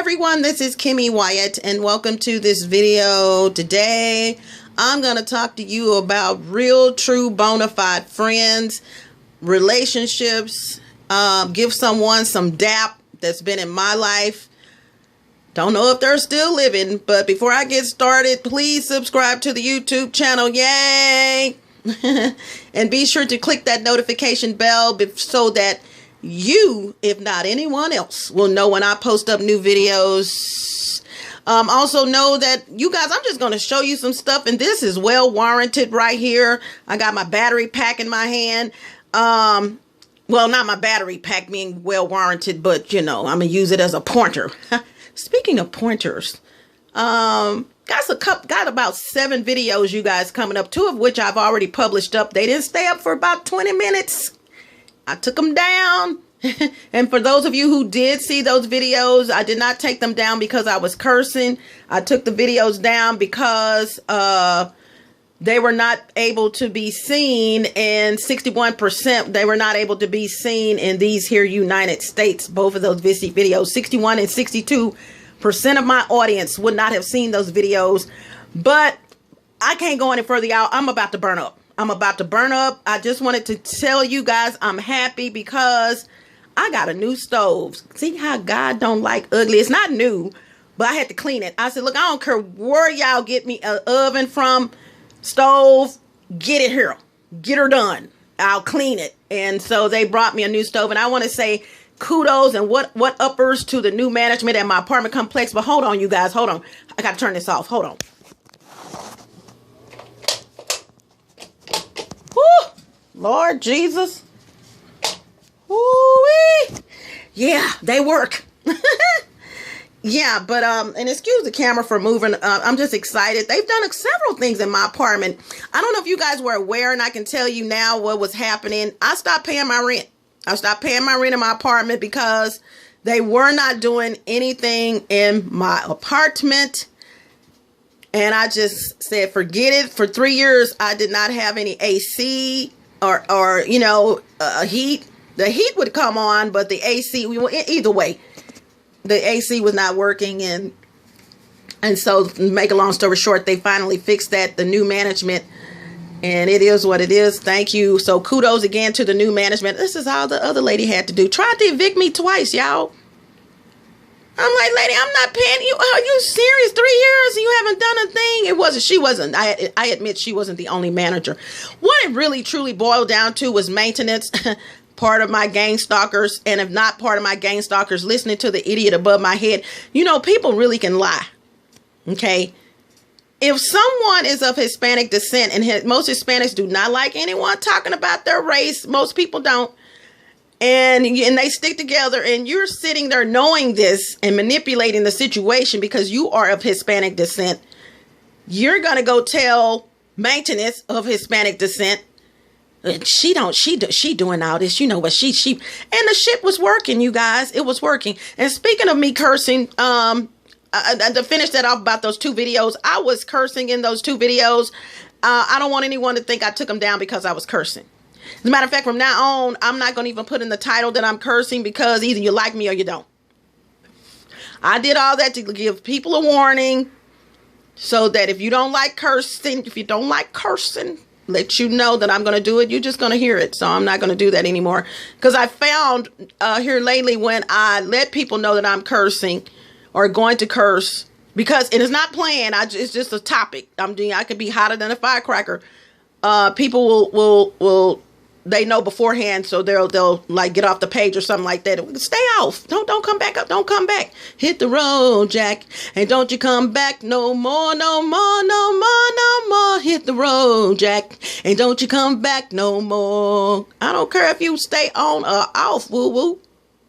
everyone, this is Kimme Wyatt and welcome to this video. Today I'm going to talk to you about real, true, bona fide friends, relationships, give someone some dap that's been in my life. Don't know if they're still living, but before I get started, please subscribe to the YouTube channel. Yay! And be sure to click that notification bell so that you, if not anyone else, will know when I post up new videos. Also know that you guys, I'm just going to show you some stuff, and this is well warranted right here. I got my battery pack in my hand. Well, not my battery pack being well warranted, but you know, I'm going to use it as a pointer. Speaking of pointers, got about 7 videos, you guys, coming up, 2 of which I've already published up. They didn't stay up for about 20 minutes. I took them down. And for those of you who did see those videos, I did not take them down because I was cursing. I took the videos down because they were not able to be seen, and 61% they were not able to be seen in these here United States. Both of those videos, 61 and 62% of my audience would not have seen those videos. But I can't go any further out. I'm about to burn up. I'm about to burn up. I just wanted to tell you guys I'm happy because I got a new stove. See how God don't like ugly? It's not new, but I had to clean it. I said, look, I don't care where y'all get me an oven from, stove, get it here. Get her done. I'll clean it. And so they brought me a new stove, and I want to say kudos and what uppers to the new management at my apartment complex. But hold on, you guys, hold on. I got to turn this off. Hold on. Lord Jesus. Woo-wee. Yeah, they work. Yeah, but and excuse the camera for moving. I'm just excited. They've done several things in my apartment. I don't know if you guys were aware, and I can tell you now what was happening. I stopped paying my rent. I stopped paying my rent in my apartment because they were not doing anything in my apartment. And I just said, forget it. For 3 years, I did not have any AC or you know, heat. The heat would come on, but the AC, either way, the AC was not working. And so, to make a long story short, they finally fixed that, the new management, and it is what it is. Thank you. So kudos again to the new management. This is all the other lady had to do. Tried to evict me twice, y'all. I'm like, lady, I'm not paying you. Are you serious? 3 years and you haven't done a thing? She wasn't. I admit she wasn't the only manager. What it really truly boiled down to was maintenance. Part of my gang stalkers, and if not part of my gang stalkers, listening to the idiot above my head. You know, people really can lie. Okay. If someone is of Hispanic descent, and most Hispanics do not like anyone talking about their race, most people don't. And they stick together, and you're sitting there knowing this and manipulating the situation because you are of Hispanic descent. You're going to go tell maintenance of Hispanic descent, she doing all this, you know what, she, and the shit was working, you guys. It was working. And speaking of me cursing, to finish that off about those 2 videos, I was cursing in those 2 videos. I don't want anyone to think I took them down because I was cursing. As a matter of fact, from now on, I'm not going to even put in the title that I'm cursing because either you like me or you don't. I did all that to give people a warning so that if you don't like cursing, let you know that I'm going to do it. You're just going to hear it. So I'm not going to do that anymore. Because I found here lately when I let people know that I'm cursing or going to curse, because it is not planned. It's just a topic. I could be hotter than a firecracker. People will they know beforehand, so they'll like get off the page or something like that. Stay off. Don't come back up. Don't come back. Hit the road, Jack, and don't you come back no more, no more, no more, no more. Hit the road, Jack, and don't you come back no more. I don't care if you stay on or off, woo woo.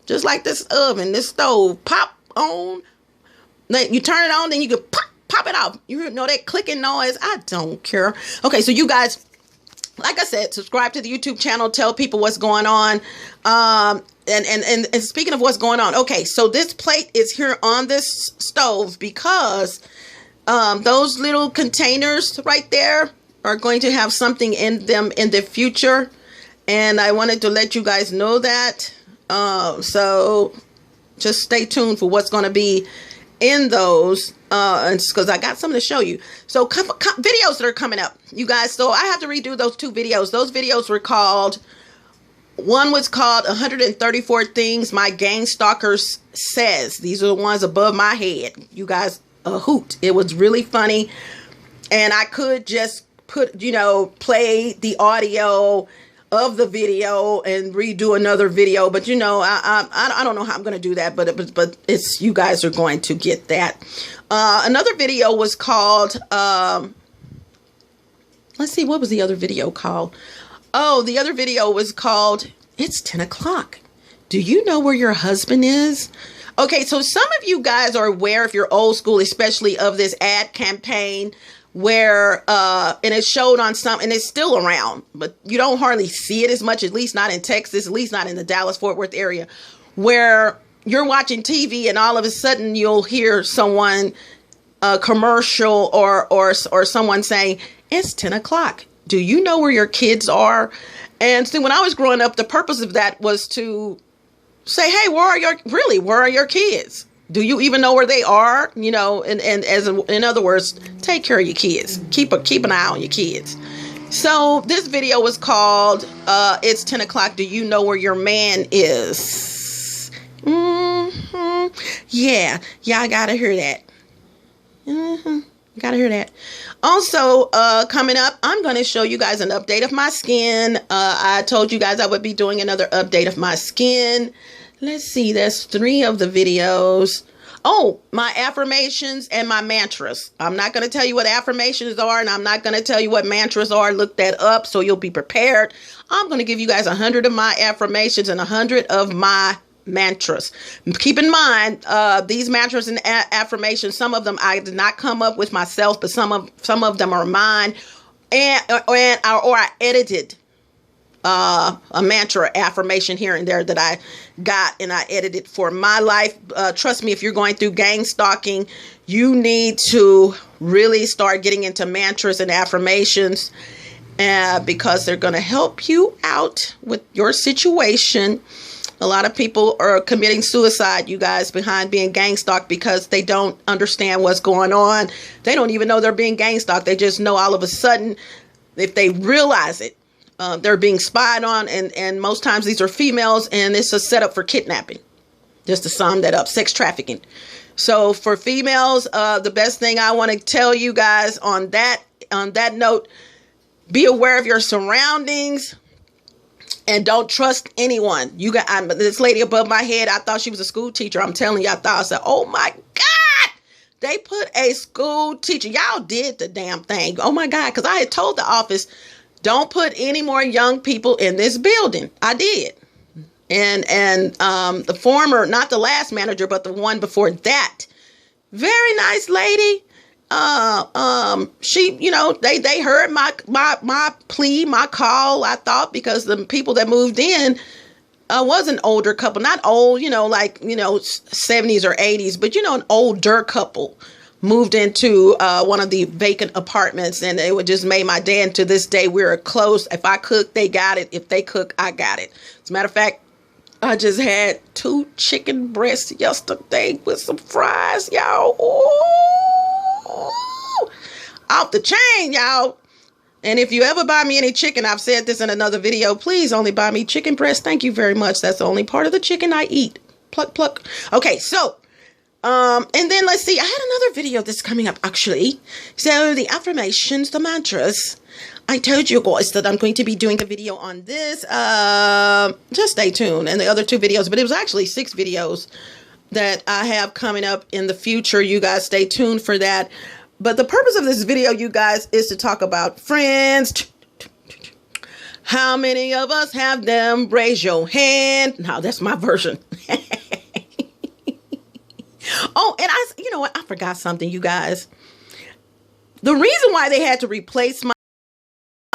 Just like this oven, this stove, pop on. You turn it on, then you can pop it off. You know that clicking noise? I don't care. Okay, so you guys, like I said, subscribe to the YouTube channel. Tell people what's going on. And speaking of what's going on, okay, so this plate is here on this stove because those little containers right there are going to have something in them in the future. And I wanted to let you guys know that. So just stay tuned for what's going to be in those, because I got something to show you. So videos that are coming up, you guys. So I have to redo those 2 videos. Those videos were called, one was called 134 Things My Gang Stalkers Says. These are the ones above my head. You guys, a hoot. It was really funny. And I could just put, play the audio of the video and redo another video, but I don't know how I'm going to do that, but it's, you guys are going to get that. Another video was called, let's see, what was the other video called? Oh, the other video was called, It's 10 o'clock. Do you know where your husband is? Okay, so some of you guys are aware, if you're old school, especially, of this ad campaign where, and it showed on some, and it's still around, but you don't hardly see it as much, at least not in Texas, at least not in the Dallas-Fort Worth area, where you're watching TV and all of a sudden you'll hear someone, commercial or someone saying, it's 10 o'clock. Do you know where your kids are? And see, when I was growing up, the purpose of that was to say, hey, where are your kids? Do you even know where they are? And in other words, take care of your kids. Keep an eye on your kids. So this video was called, It's 10 o'clock. Do you know where your man is? Yeah, I gotta hear that. Gotta hear that. Also, coming up, I'm going to show you guys an update of my skin. I told you guys I would be doing another update of my skin. Let's see, there's 3 of the videos. Oh, my affirmations and my mantras. I'm not going to tell you what affirmations are, and I'm not going to tell you what mantras are. Look that up so you'll be prepared. I'm going to give you guys 100 of my affirmations and 100 of my mantras. Keep in mind, these mantras and affirmations, some of them I did not come up with myself, but some of them are mine, or I edited a mantra affirmation here and there that I got and I edited for my life. Trust me, if you're going through gang stalking, you need to really start getting into mantras and affirmations, because they're going to help you out with your situation. A lot of people are committing suicide, you guys, behind being gang stalked because they don't understand what's going on. They don't even know they're being gang stalked. They just know all of a sudden, if they realize it, they're being spied on. And most times these are females, and it's a setup for kidnapping. Just to sum that up, sex trafficking. So for females, the best thing I want to tell you guys on that note, be aware of your surroundings. And don't trust anyone. This lady above my head, I thought she was a school teacher. I'm telling you, I said, oh my God, they put a school teacher. Y'all did the damn thing. Oh my God, because I had told the office, don't put any more young people in this building. I did. And the former, not the last manager, but the one before that, very nice lady. She, they heard my plea, my call, I thought, because the people that moved in, was an older couple, not old, 70s or 80s, but, an older couple moved into, one of the vacant apartments, and it would just made my day. And to this day, we're close. If I cook, they got it. If they cook, I got it. As a matter of fact, I just had 2 chicken breasts yesterday with some fries, y'all. Ooh, off the chain, y'all. And if you ever buy me any chicken, I've said this in another video, please only buy me chicken breast. Thank you very much. That's the only part of the chicken I eat. Pluck, pluck. Okay, so, and then let's see. I had another video that's coming up, actually. So the affirmations, the mantras. I told you guys that I'm going to be doing a video on this. Just stay tuned. And the other 2 videos, but it was actually 6 videos that I have coming up in the future. You guys stay tuned for that. But the purpose of this video, you guys, is to talk about friends. How many of us have them? Raise your hand. Now, that's my version. Oh, and you know what? I forgot something, you guys. The reason why they had to replace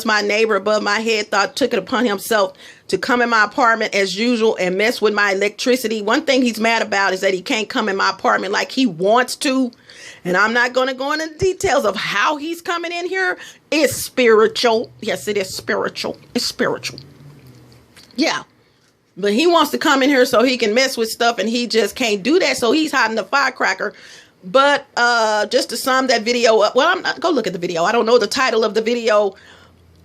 my neighbor above my head took it upon himself to come in my apartment as usual and mess with my electricity. One thing he's mad about is that he can't come in my apartment like he wants to. And I'm not going to go into the details of how he's coming in here. It's spiritual. Yes, it is spiritual. It's spiritual. Yeah. But he wants to come in here so he can mess with stuff, and he just can't do that. So he's hiding the firecracker. But just to sum that video up, well, I'm not, go look at the video. I don't know the title of the video,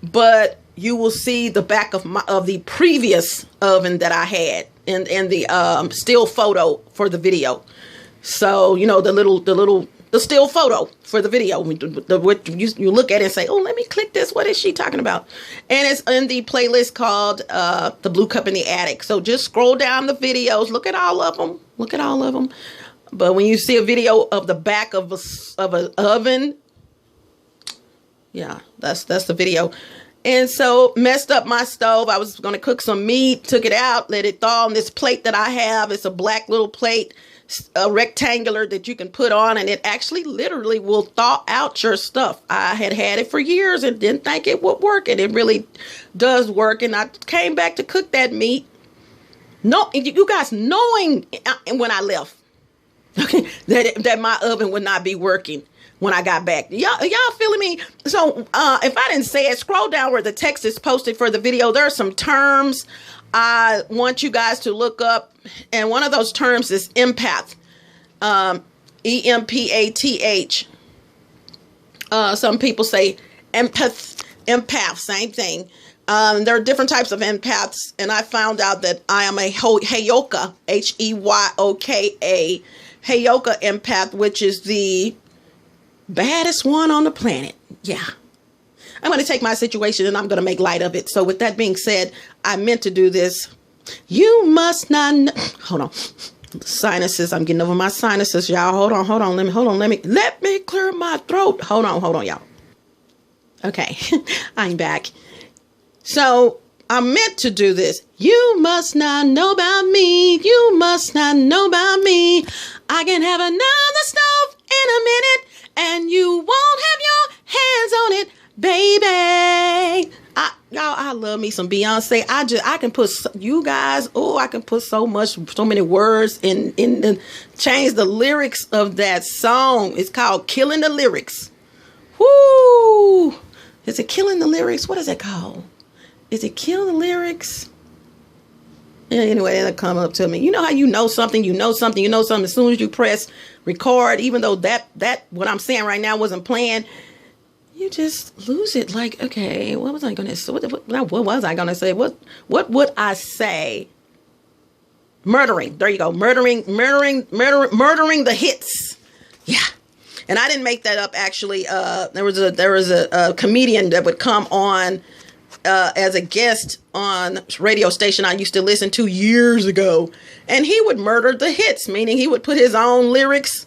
but you will see the back of the previous oven that I had in the still photo for the video. So, you know, the still photo for the video. What you look at it and say, oh, let me click this. What is she talking about? And it's in the playlist called The Blue Cup in the Attic. So just scroll down the videos. Look at all of them. Look at all of them. But when you see a video of the back of an oven, yeah, that's the video. And so messed up my stove. I was going to cook some meat, took it out, let it thaw on this plate that I have. It's a black little plate, a rectangular that you can put on, and it actually literally will thaw out your stuff. I had it for years and didn't think it would work, and it really does work. And I came back to cook that meat. No, you guys knowing when I left, okay, that my oven would not be working when I got back. Y'all feeling me? So if I didn't say it, scroll down where the text is posted for the video. There are some terms I want you guys to look up. And one of those terms is empath. E-M-P-A-T-H. Some people say empath, same thing. There are different types of empaths. And I found out that I am a Heyoka, H-E-Y-O-K-A, Heyoka empath, which is the baddest one on the planet. Yeah. I'm going to take my situation and I'm going to make light of it. So with that being said, I meant to do this. You must not know. Hold on. Sinuses. I'm getting over my sinuses, y'all. Hold on. Let me clear my throat. Hold on, y'all. Okay. I'm back. So I meant to do this. You must not know about me. You must not know about me. I can have another stove in a minute, and you won't have your hands on it, baby. I love me some Beyonce. I can put you guys. Oh, I can put so many words in change the lyrics of that song. It's called Killing the Lyrics. Whoo! Is it Killing the Lyrics? What is it called? Is it Killing the Lyrics? Yeah, anyway, it'll come up to me. You know how you know something as soon as you press record, even though that what I'm saying right now wasn't planned, you just lose it. Like, okay, what was I going to say? What was I going to say? What would I say? Murdering. There you go. Murdering the hits. Yeah. And I didn't make that up, actually. There was a comedian that would come on as a guest on radio station I used to listen to years ago. And he would murder the hits, meaning he would put his own lyrics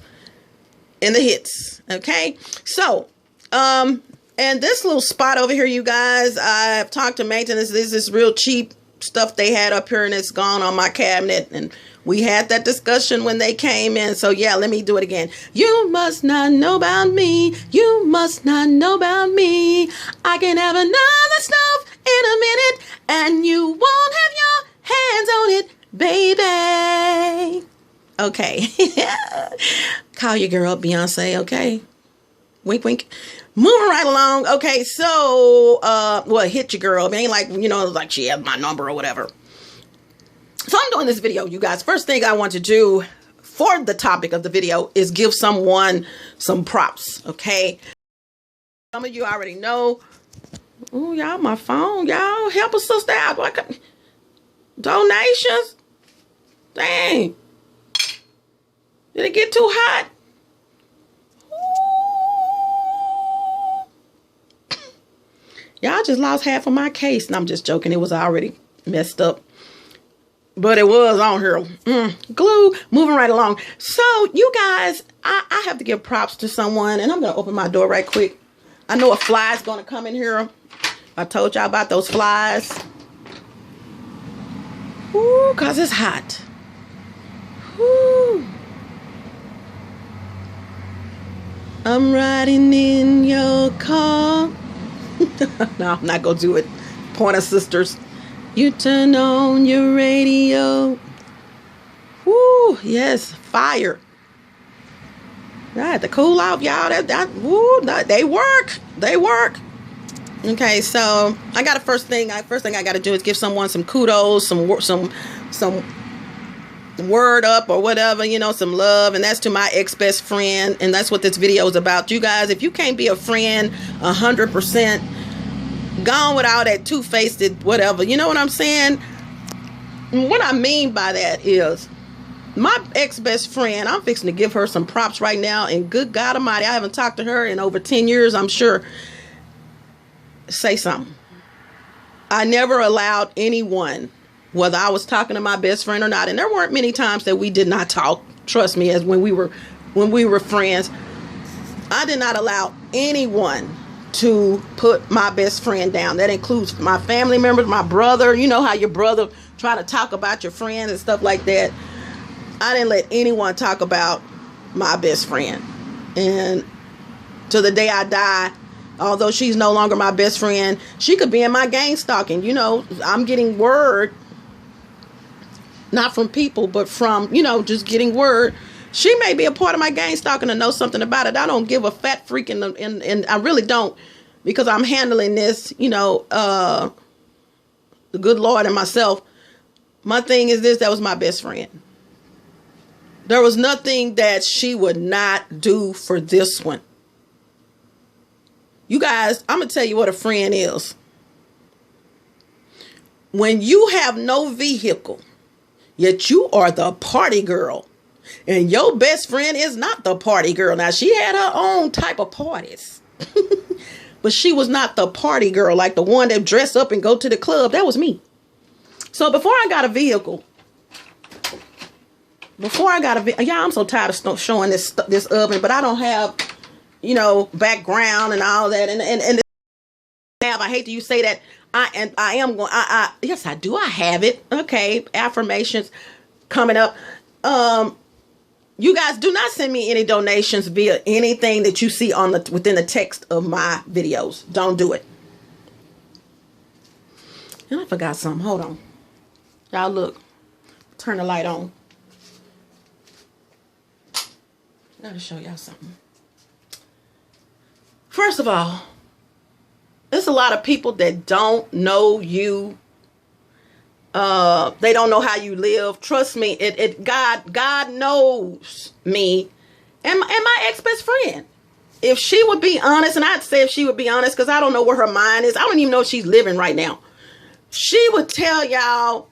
in the hits. Okay. So, and this little spot over here, you guys, I've talked to maintenance. This is real cheap stuff they had up here, and it's gone on my cabinet. And we had that discussion when they came in. So yeah, let me do it again. You must not know about me. You must not know about me. I can have another stove in a minute, and you won't have your hands on it, baby. Okay. Call your girl Beyonce, okay? Wink, wink. Moving right along. Okay, so, hit your girl. It ain't like, like she has my number or whatever. So I'm doing this video, you guys. First thing I want to do for the topic of the video is give someone some props, okay? Some of you already know. Oh, y'all, my phone. Y'all, help a sister out. Donations? Dang. Did it get too hot? Y'all just lost half of my case. And I'm just joking. It was already messed up. But it was on here. Glue. Moving right along. So, you guys, I have to give props to someone. And I'm going to open my door right quick. I know a fly is going to come in here. I told y'all about those flies. Ooh, because it's hot. Ooh. I'm riding in your car. No, I'm not going to do it. Pointer Sisters. You turn on your radio. Woo, yes, fire. I had to cool out, y'all. They work. They work. Okay, so I got first thing I got to do is give someone some kudos, some word up or whatever, some love, and that's to my ex-best friend, and that's what this video is about. You guys, if you can't be a friend 100%, gone with all that two-faced whatever, you know what I'm saying? What I mean by that is my ex-best friend, I'm fixing to give her some props right now, and good God Almighty, I haven't talked to her in over 10 years, I'm sure. Say something. I never allowed anyone, whether I was talking to my best friend or not, and there weren't many times that we did not talk, trust me, as when we were friends, I did not allow anyone to put my best friend down. That includes my family members, my brother. You know how your brother try to talk about your friends and stuff like that. I didn't let anyone talk about my best friend. And to the day I die, although she's no longer my best friend, she could be in my gang stalking. I'm getting word, not from people, but from, just getting word. She may be a part of my gang stalking and know something about it. I don't give a fat freak, and I really don't, because I'm handling this, the good Lord and myself. My thing is this: that was my best friend. There was nothing that she would not do for this one. You guys, I'm going to tell you what a friend is. When you have no vehicle, yet you are the party girl, and your best friend is not the party girl. Now, she had her own type of parties, but she was not the party girl, like the one that dressed up and go to the club. That was me. So before I got a vehicle, yeah, I'm so tired of showing this oven, but I don't have, background and all that. And I hate to say that. Yes, I do. I have it. Okay. Affirmations coming up. You guys, do not send me any donations via anything that you see within the text of my videos. Don't do it. And I forgot something. Hold on. Y'all look. Turn the light on. I gotta show y'all something. First of all, there's a lot of people that don't know you. They don't know how you live. Trust me, God knows me and my ex-best friend. If she would be honest, and I'd say if she would be honest, because I don't know where her mind is. I don't even know if she's living right now. She would tell y'all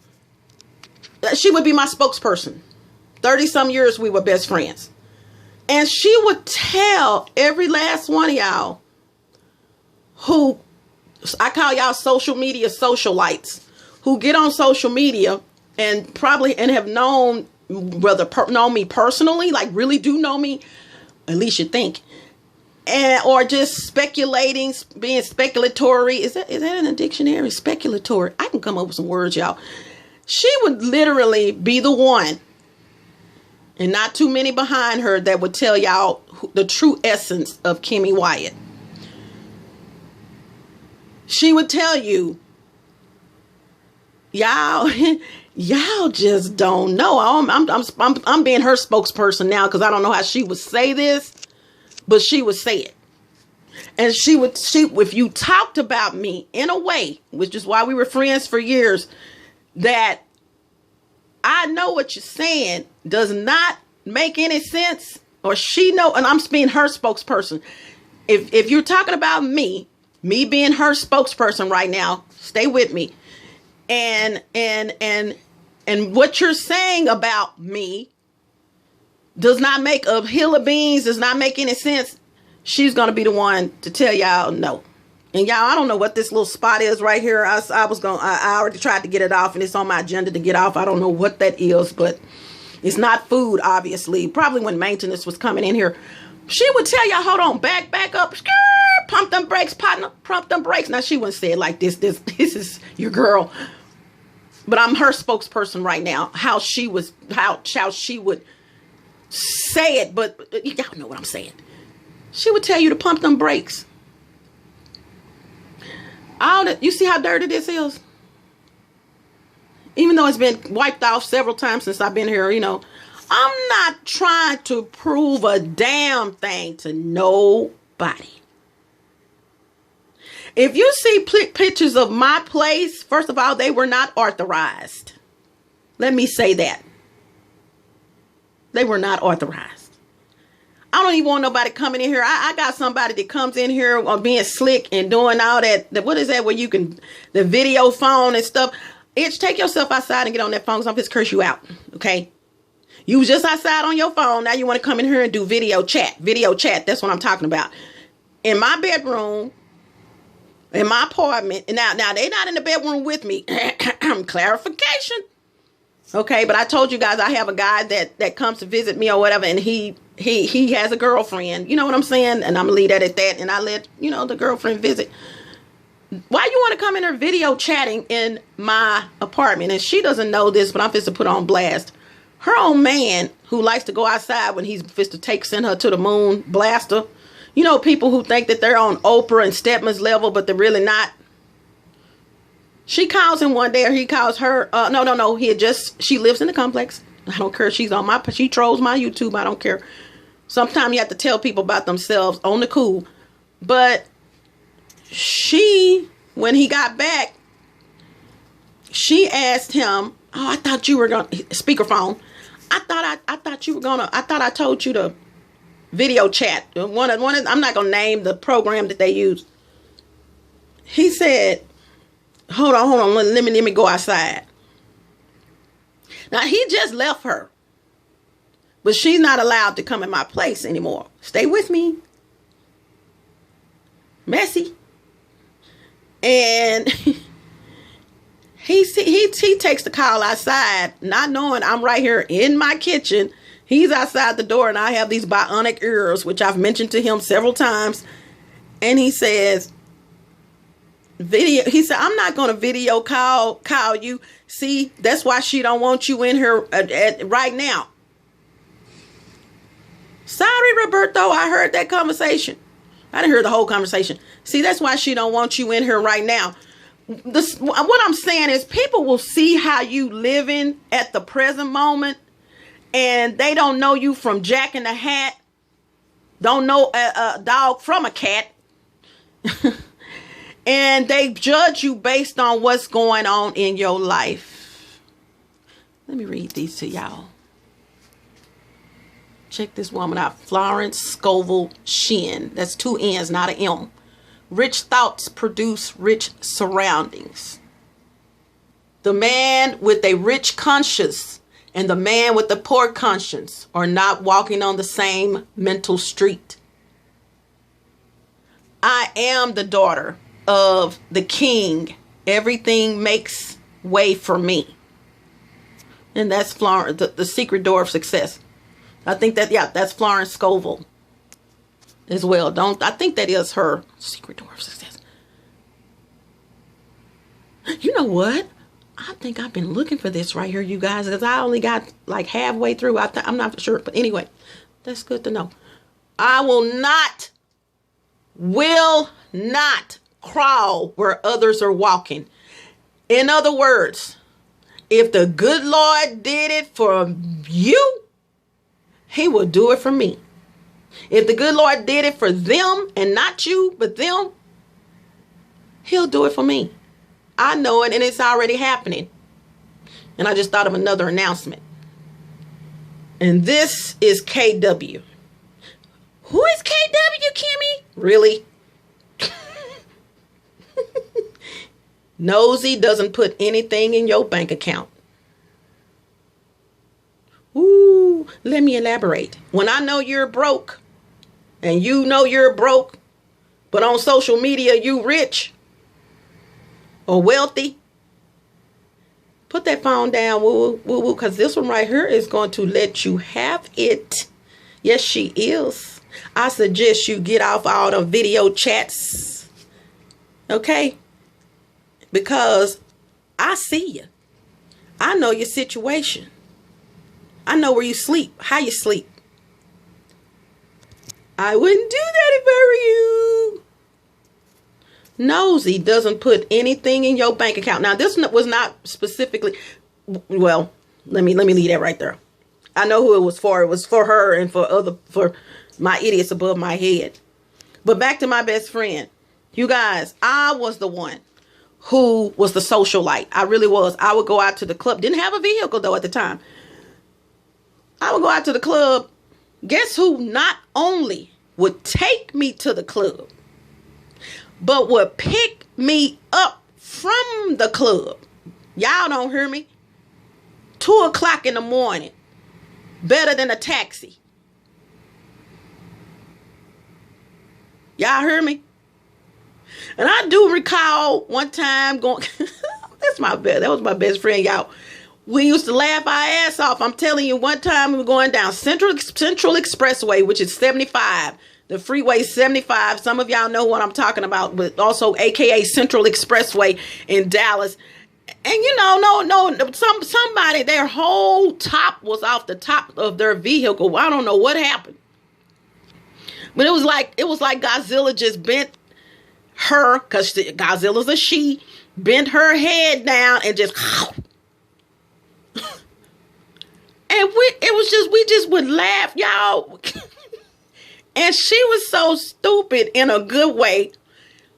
that she would be my spokesperson. 30-some years we were best friends. And she would tell every last one of y'all who, I call y'all social media socialites, who get on social media and have known, know me personally, like really do know me, at least you think, or just speculating, being speculatory. Is that in the dictionary? Speculatory. I can come up with some words, y'all. She would literally be the one, and not too many behind her, that would tell y'all the true essence of Kimme Wyatt. She would tell you, y'all just don't know. I'm being her spokesperson now, because I don't know how she would say this, but she would say it. And if you talked about me in a way, which is why we were friends for years, that I know what you're saying does not make any sense, or she know, and I'm being her spokesperson. If you're talking about me being her spokesperson right now, stay with me. And what you're saying about me does not make a hill of beans, does not make any sense. She's going to be the one to tell y'all no. And y'all, I don't know what this little spot is right here. I already tried to get it off, and it's on my agenda to get off. I don't know what that is, but it's not food, obviously. Probably when maintenance was coming in here. She would tell y'all, hold on, back up, pump them brakes, partner, pump them brakes. Now, she wouldn't say it like this. This is your girl. But I'm her spokesperson right now. How she would say it, but y'all know what I'm saying. She would tell you to pump them brakes. You see how dirty this is? Even though it's been wiped off several times since I've been here, I'm not trying to prove a damn thing to nobody. If you see pictures of my place, first of all, they were not authorized. Let me say that. They were not authorized. I don't even want nobody coming in here. I got somebody that comes in here on being slick and doing all that. What is that where you can, the video phone and stuff. Take yourself outside and get on that phone because I'm just curse you out. Okay. You was just outside on your phone. Now you want to come in here and do video chat. Video chat. That's what I'm talking about. In my bedroom, in my apartment. And now they're not in the bedroom with me. Clarification. Okay, but I told you guys I have a guy that comes to visit me or whatever, and he has a girlfriend. You know what I'm saying? And I'm gonna leave that at that. And I let the girlfriend visit. Why you want to come in there video chatting in my apartment? And she doesn't know this, but I'm supposed to put on blast. Her own man who likes to go outside when he's supposed to send her to the moon, blaster. You know, people who think that they're on Oprah and Stedman's level, but they're really not. She calls him one day, or he calls her. No. She lives in the complex. I don't care. She trolls my YouTube. I don't care. Sometimes you have to tell people about themselves on the cool. But when he got back, she asked him, "Oh, I thought you were going to speakerphone. I thought I told you to video chat." I'm not going to name the program that they use. He said, hold on. Let me go outside. Now, he just left her. But she's not allowed to come in my place anymore. Stay with me. Messy. And he takes the call outside, not knowing I'm right here in my kitchen. He's outside the door, and I have these bionic ears, which I've mentioned to him several times. And he says, he said, "I'm not going to video call you. See, that's why she don't want you in here right now." Sorry, Roberto, I heard that conversation. I didn't hear the whole conversation. See, that's why she don't want you in here right now. What I'm saying is people will see how you living at the present moment, and they don't know you from Jack in the Hat. Don't know a dog from a cat. And they judge you based on what's going on in your life. Let me read these to y'all. Check this woman out. Florence Scovel Shin. That's 2 N's, not an M. Rich thoughts produce rich surroundings. The man with a rich conscience and the man with the poor conscience are not walking on the same mental street. I am the daughter of the king. Everything makes way for me. And that's Florence, the secret door of success. I think that's Florence Scovel as well. I think that is her secret door of success. You know what? I think I've been looking for this right here, you guys, because I only got like halfway through. I'm not sure, but anyway, that's good to know. I will not crawl where others are walking. In other words, if the good Lord did it for you, he will do it for me. If the good Lord did it for them and not you, but them, he'll do it for me. I know it, and it's already happening. And I just thought of another announcement. And this is KW. Who is KW, Kimme? Really? Nosy doesn't put anything in your bank account. Ooh, let me elaborate. When I know you're broke, and you know you're broke, but on social media you rich or wealthy, put that phone down, woo, woo, woo, because this one right here is going to let you have it. Yes, she is. I suggest you get off all the video chats, okay? Because I see you. I know your situation. I know where you sleep, how you sleep. I wouldn't do that if I were you. Nosy doesn't put anything in your bank account. Now, this was not specifically, well, let me leave that right there. I know who it was for. It was for her and for my idiots above my head. But back to my best friend. You guys, I was the one who was the socialite. I really was. I would go out to the club. Didn't have a vehicle though at the time. I would go out to the club. Guess who not only would take me to the club, but would pick me up from the club? Y'all don't hear me? 2:00 in the morning. Better than a taxi. Y'all hear me? And I do recall one time going, that was my best friend, y'all. We used to laugh our ass off. I'm telling you, one time we were going down Central Expressway, which is 75. The freeway 75. Some of y'all know what I'm talking about, but also AKA Central Expressway in Dallas. And somebody, their whole top was off the top of their vehicle. I don't know what happened. But it was like Godzilla just bent her, because Godzilla's a she, bent her head down and just and we just would laugh, y'all. And she was so stupid in a good way.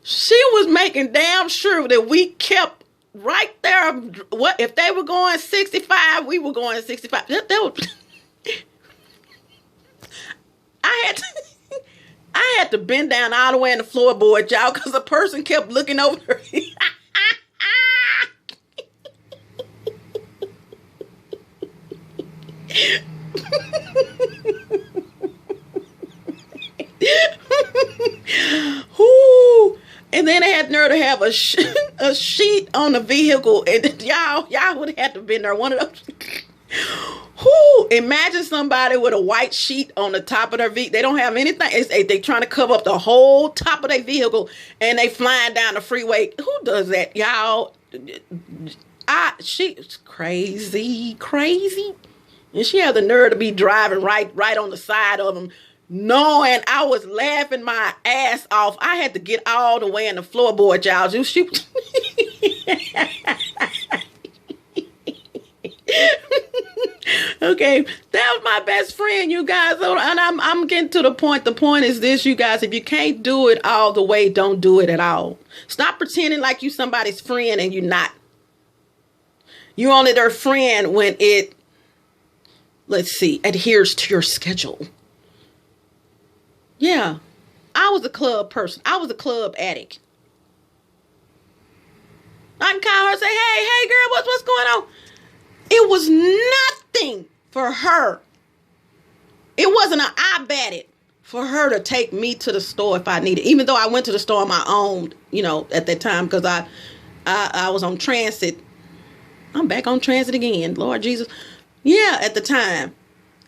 She was making damn sure that we kept right there. What if they were going 65, we were going 65. I had to bend down all the way in the floorboard, y'all, because the person kept looking over her. And then they had nerve to have a sheet on the vehicle, and y'all would have had to been there. One of those. Imagine somebody with a white sheet on the top of their vehicle. They don't have anything. They trying to cover up the whole top of their vehicle, and they flying down the freeway. Who does that, y'all? She's crazy, and she had the nerve to be driving right on the side of them, knowing I was laughing my ass off. I had to get all the way in the floorboard, y'all. Okay, that was my best friend, you guys. And I'm getting to the point. The point is this, you guys. If you can't do it all the way, don't do it at all. Stop pretending like you somebody's friend and you're not. You're only their friend when it, adheres to your schedule. Yeah, I was a club person. I was a club addict. I can call her and say, hey girl, what's going on? It was nothing for her. It wasn't I batted for her to take me to the store if I needed, even though I went to the store on my own, at that time, because I was on transit. I'm back on transit again, Lord Jesus. Yeah, at the time.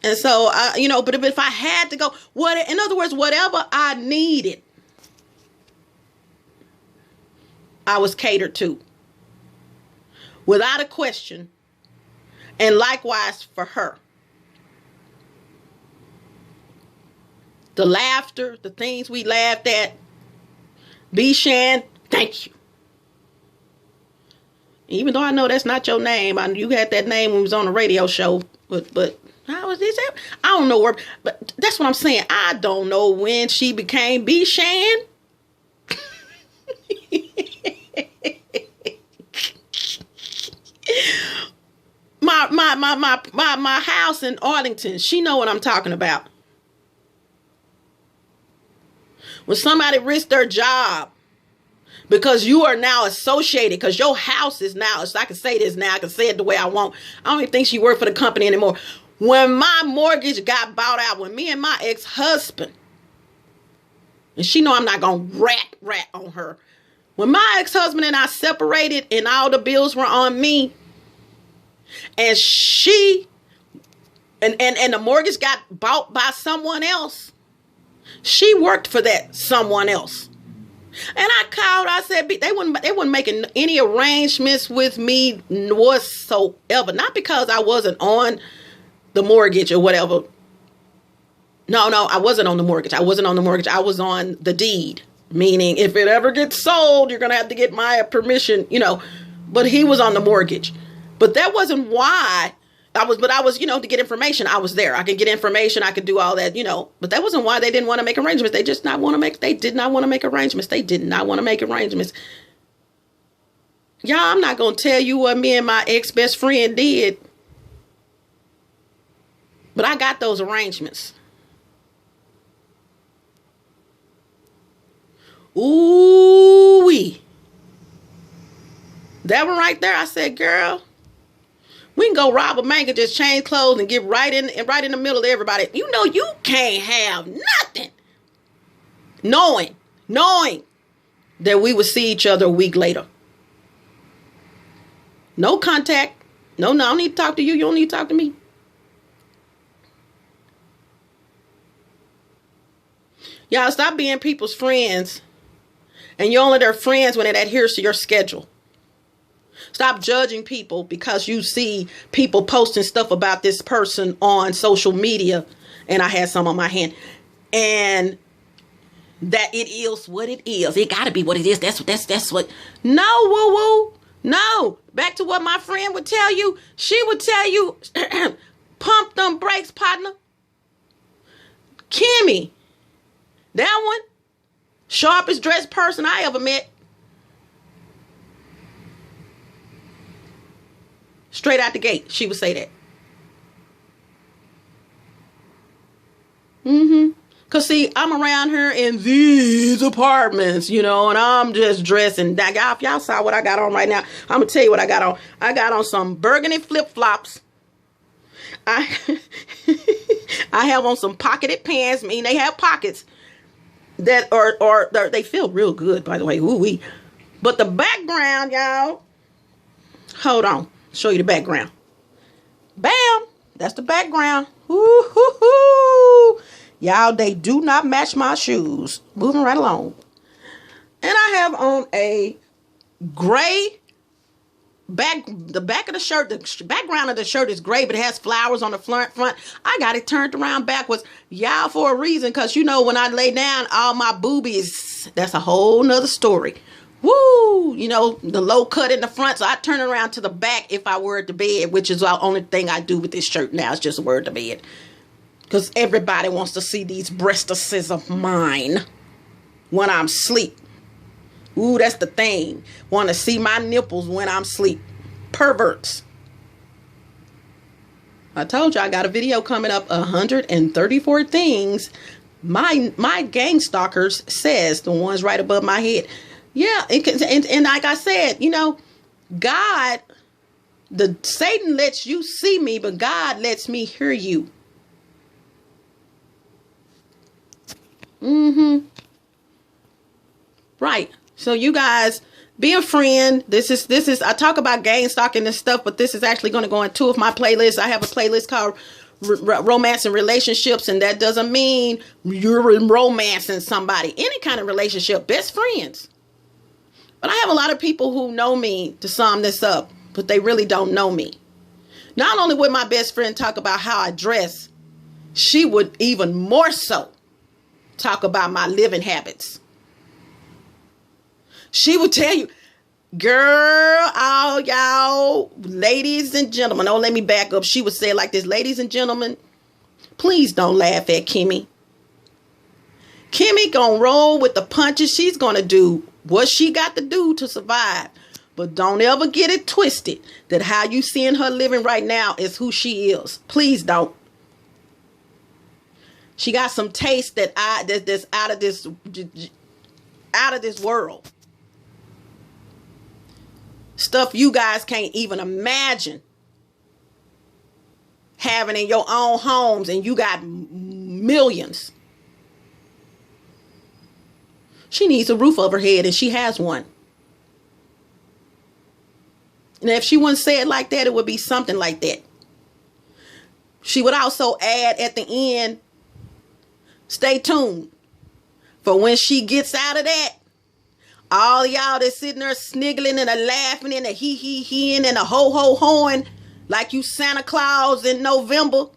And so, but if I had to go, in other words, whatever I needed, I was catered to. Without a question. And likewise for her. The laughter, the things we laughed at. B-Shan, thank you. Even though I know that's not your name. You had that name when we was on the radio show. But how was this? I don't know where. But that's what I'm saying. I don't know when she became B-Shan. My house in Arlington, she know what I'm talking about. When somebody risks their job because you are now associated, because your house is now, so I can say this now, I can say it the way I want. I don't even think she worked for the company anymore. When my mortgage got bought out, when me and my ex-husband, and she know I'm not going to rat on her. When my ex-husband and I separated and all the bills were on me, and she, and the mortgage got bought by someone else, she worked for that someone else. And I called, I said, they weren't making any arrangements with me whatsoever. Not because I wasn't on the mortgage or whatever. No, I wasn't on the mortgage. I was on the deed. Meaning, if it ever gets sold, you're going to have to get my permission, But he was on the mortgage. But that wasn't why I was, to get information. I was there. I could get information. I could do all that, but that wasn't why they didn't want to make arrangements. They did not want to make arrangements. They did not want to make arrangements. Y'all, I'm not going to tell you what me and my ex-best friend did, but I got those arrangements. Ooh-wee. That one right there, I said, girl, we can go rob a bank and just change clothes and get right in the middle of everybody. You can't have nothing. Knowing that we would see each other a week later. No contact. No, I don't need to talk to you. You don't need to talk to me. Y'all, stop being people's friends. And you're only their friends when it adheres to your schedule. Stop judging people because you see people posting stuff about this person on social media. And I had some on my hand. And that it is what it is. It got to be what it is. That's what. No, woo-woo. No. Back to what my friend would tell you. She would tell you, pump them brakes, partner. Kimme. That one. Sharpest dressed person I ever met. Straight out the gate, she would say that. Because, see, I'm around here in these apartments, and I'm just dressing. Y'all saw what I got on right now. I'm going to tell you what I got on. I got on some burgundy flip-flops. I have on some pocketed pants. I mean, they have pockets that they feel real good, by the way. Ooh-wee. But the background, y'all, hold on. Show you the background. Bam! That's the background. Woo-hoo-hoo! Y'all, they do not match my shoes. Moving right along. And I have on a gray the back of the shirt. The background of the shirt is gray, but it has flowers on the front. I got it turned around backwards. Y'all, for a reason. Because, when I lay down, all my boobies, that's a whole nother story. Woo! The low cut in the front. So I turn around to the back if I wear it to bed, which is the only thing I do with this shirt now. It's just wear it to bed. Because everybody wants to see these breastises of mine when I'm asleep. Ooh, that's the thing. Want to see my nipples when I'm asleep. Perverts. I told you I got a video coming up. 134 things my gang stalkers says. The ones right above my head. Yeah, and like I said, God, Satan lets you see me, but God lets me hear you. Right. So you guys, be a friend. This is, I talk about gang stalking and stuff, but this is actually going to go in two of my playlists. I have a playlist called Romance and Relationships, and that doesn't mean you're romancing somebody. Any kind of relationship, best friends. But I have a lot of people who know me to sum this up, but they really don't know me. Not only would my best friend talk about how I dress, she would even more so talk about my living habits. She would tell you, girl, all y'all, ladies and gentlemen, oh, let me back up. She would say it like this, ladies and gentlemen, please don't laugh at Kimme. Kimme gonna roll with the punches. She's gonna do what she got to do to survive. But don't ever get it twisted that how you seeing her living right now is who she is. Please don't. She got some taste that's out of this world. Stuff you guys can't even imagine having in your own homes, and you got millions. She needs a roof over her head, and she has one. And if she wouldn't say it like that, it would be something like that. She would also add at the end, stay tuned for when she gets out of that. All y'all that's sitting there sniggling and a laughing and a hee-hee-heeing and a ho-ho-hoing like you Santa Claus in November,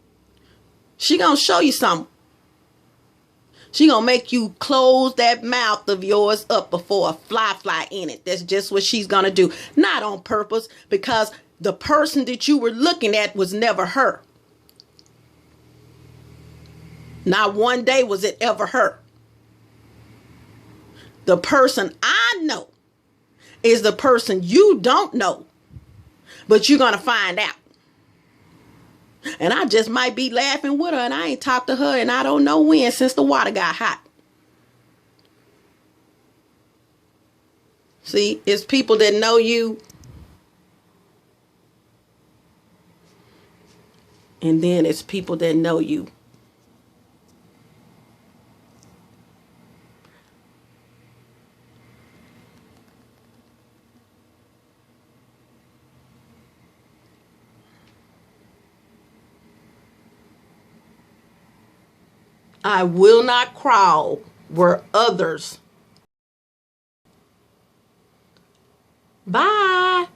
she gonna show you something. She gonna make you close that mouth of yours up before a fly in it. That's just what she's gonna do. Not on purpose, because the person that you were looking at was never her. Not one day was it ever her. The person I know is the person you don't know, but you're going to find out. And I just might be laughing with her, and I ain't talked to her and I don't know when since the water got hot. See, it's people that know you, and then it's people that know you. I will not crawl where others. Bye.